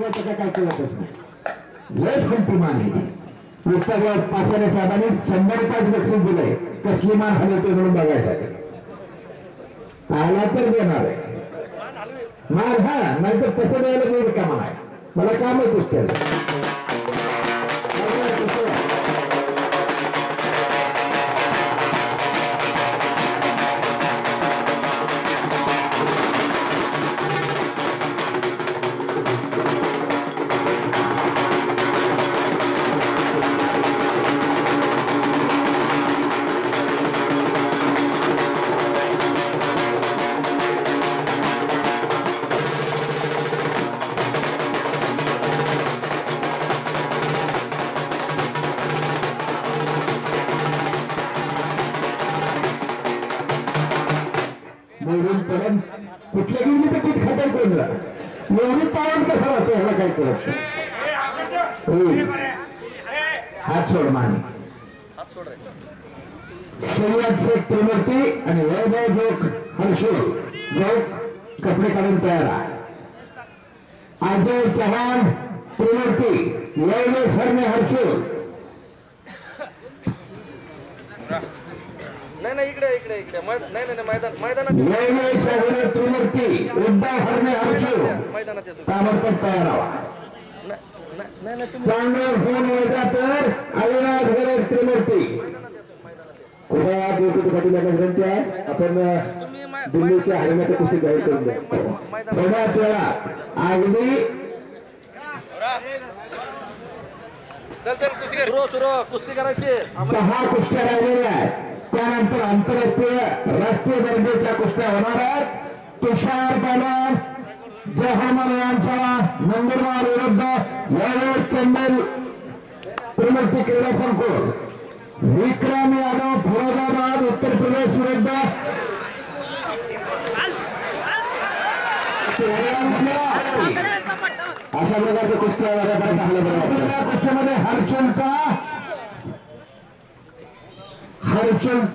बघायचं काय कळतच नाही लयच कीर्तिमान आहे मुक्तागाव पासाने साहेबांनी 100 रुपयाचं बक्षीस दिलंय कसली मान हलवते म्हणून बघायसाठी आला तर देणार आहे मान हा नाहीतर तसं द्यायला मी रिकामा आहे मला काम आहे पुस्तक कुठल्या गिरणी तर पीठ खातर कोणला एवढी पावन कसा राहतो ह्याला काय कळत हात सोड माने सय्यद शेख त्रिमूर्ती आणि वैभव जोक हर्षुल जोक कपडे काढून तयार अजय चव्हाण त्रिमूर्ती वैभव सरने हर्षुल नाही इकडे इकडे इकडे नाही मैदानात वैभव सरने त्रिमूर्ती उद्धव हरणे हर्षुल मैदानात येतो ताबडतोब तयार व्हा पांडव फोन वजा तर अविनाश गरज त्रिमूर्ती कुठे पाटील यांना विनंती आहे आपण दिल्लीच्या हरियाणाच्या कुस्ती जाहीर करून द्या थोड्याच वेळा अगदी कुस्ती करायची 10 कुस्त्या राहिलेल्या आहेत त्यानंतर आंतरराष्ट्रीय राष्ट्रीय दर्जाच्या कुस्त्या होणार आहेत तुषार पहलवान जहामन यांचा नंदुरबार विरुद्ध यादव चंदल त्रिमूर्ती क्रीडा संकुल विक्रम यादव फौजाबाद उत्तर प्रदेश विरुद्ध अशा प्रकारच्या कुस्त्या कुस्तीमध्ये हर्षलचा